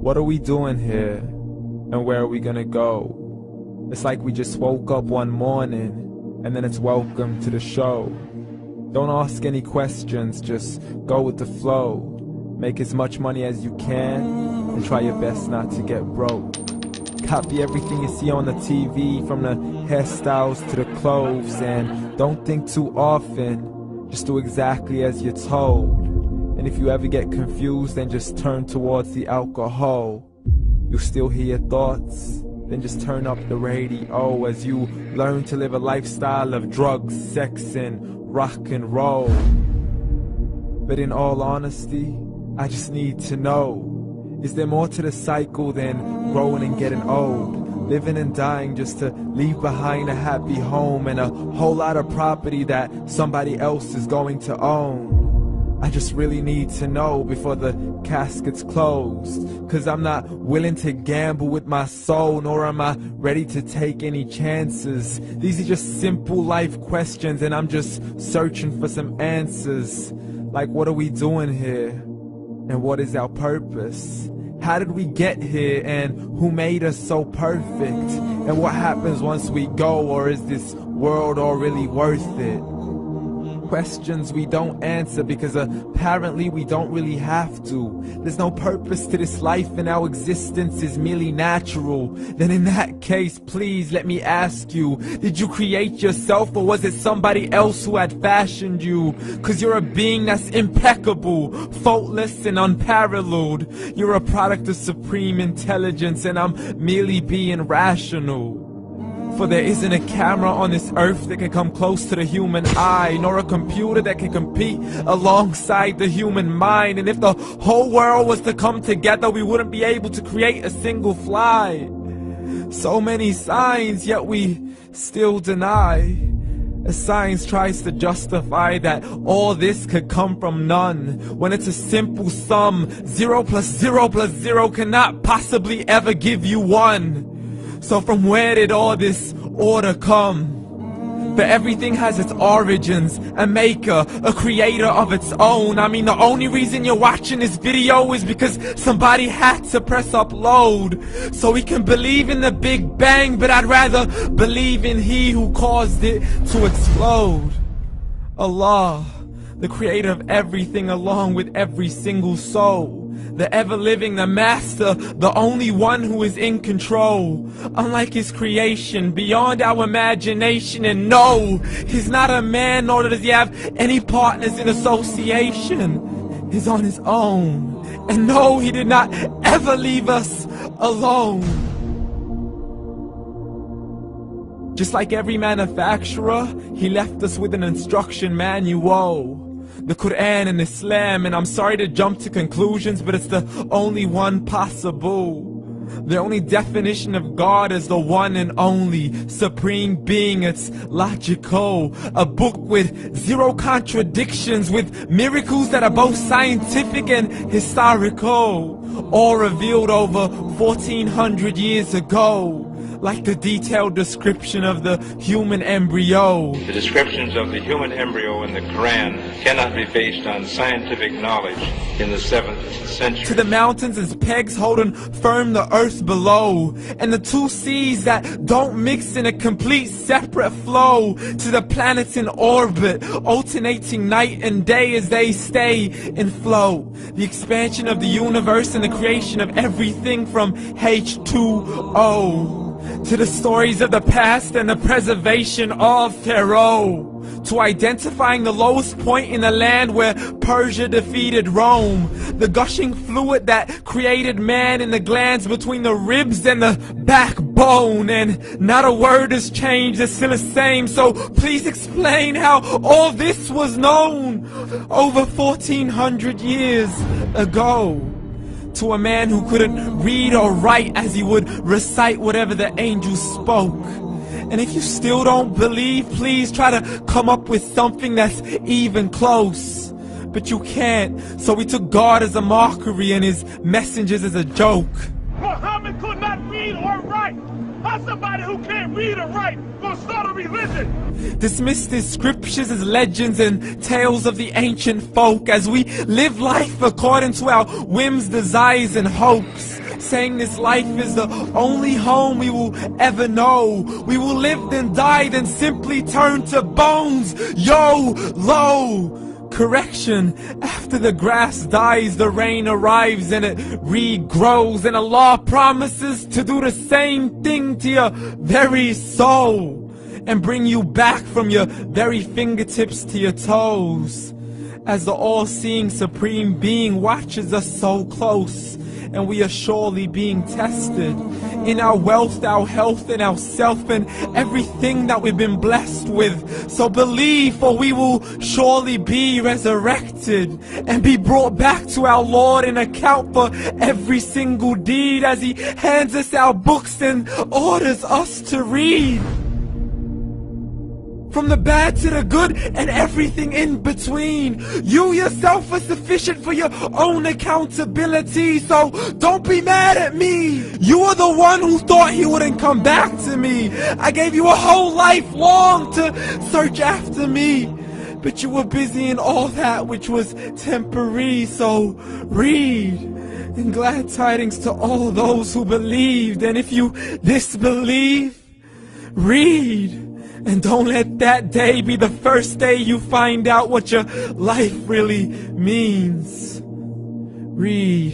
What are we doing here? And where are we gonna go? It's like we just woke up one morning, and then it's welcome to the show. Don't ask any questions, just go with the flow. Make as much money as you can, and try your best not to get broke. Copy everything you see on the TV, from the hairstyles to the clothes, and don't think too often, just do exactly as you're told. And if you ever get confused, then just turn towards the alcohol. You still hear your thoughts? Then just turn up the radio as you learn to live a lifestyle of drugs, sex, and rock and roll. But in all honesty, I just need to know, is there more to the cycle than growing and getting old? Living and dying just to leave behind a happy home and a whole lot of property that somebody else is going to own. I just really need to know before the casket's closed, 'cause I'm not willing to gamble with my soul, nor am I ready to take any chances. These are just simple life questions, and I'm just searching for some answers. Like, what are we doing here? And what is our purpose? How did we get here, and who made us so perfect? And what happens once we go, or is this world all really worth it? Questions we don't answer because apparently we don't really have to. There's no purpose to this life and our existence is merely natural. Then in that case, please let me ask you, did you create yourself, or was it somebody else who had fashioned you? 'Cause you're a being that's impeccable, faultless and unparalleled. You're a product of supreme intelligence, and I'm merely being rational. For there isn't a camera on this earth that can come close to the human eye, nor a computer that can compete alongside the human mind. And if the whole world was to come together, we wouldn't be able to create a single fly. So many signs, yet we still deny. As science tries to justify that all this could come from none, when it's a simple sum. 0 plus 0 plus 0 cannot possibly ever give you 1. So from where did all this order come? But everything has its origins, a maker, a creator of its own. I mean, the only reason you're watching this video is because somebody had to press upload. So we can believe in the Big Bang, but I'd rather believe in He who caused it to explode. Allah, the creator of everything, along with every single soul. The ever-living, the master, the only one who is in control. Unlike his creation, beyond our imagination. And no, he's not a man, nor does he have any partners in association. He's on his own. And no, he did not ever leave us alone. Just like every manufacturer, he left us with an instruction manual. The Quran and Islam, and I'm sorry to jump to conclusions, but it's the only one possible. The only definition of God is the one and only supreme being. It's logical, a book with 0 contradictions, with miracles that are both scientific and historical, all revealed over 1400 years ago. Like the detailed description of the human embryo. The descriptions of the human embryo in the Quran cannot be based on scientific knowledge in the 7th century. To the mountains as pegs holding firm the earth below, and the 2 seas that don't mix in a complete separate flow. To the planets in orbit, alternating night and day as they stay in flow. The expansion of the universe and the creation of everything from H2O. To the stories of the past and the preservation of Pharaoh. To identifying the lowest point in the land where Persia defeated Rome. The gushing fluid that created man in the glands between the ribs and the backbone. And not a word has changed, it's still the same. So please explain how all this was known over 1400 years ago. To a man who couldn't read or write, as he would recite whatever the angels spoke. And if you still don't believe, please try to come up with something that's even close. But you can't, so we took God as a mockery and his messengers as a joke. Muhammad could not read or write. How's somebody who can't read or write gonna start a religion? Dismissed his scriptures as legends and tales of the ancient folk, as we live life according to our whims, desires, and hopes. saying this life is the only home we will ever know. We will live then die, then simply turn to bones. YOLO! Correction, after the grass dies, the rain arrives and it regrows, and Allah promises to do the same thing to your very soul and bring you back from your very fingertips to your toes, as the all-seeing supreme being watches us so close, and we are surely being tested in our wealth, our health, and our self, and everything that we've been blessed with. So believe, for we will surely be resurrected and be brought back to our Lord and account for every single deed, as He hands us our books and orders us to read. From the bad to the good and everything in between. You yourself are sufficient for your own accountability, so don't be mad at me. You are the one who thought He wouldn't come back to me. I gave you a whole life long to search after me, but you were busy in all that which was temporary. So read, and glad tidings to all those who believed. And if you disbelieve, read. And don't let that day be the first day you find out what your life really means. Read.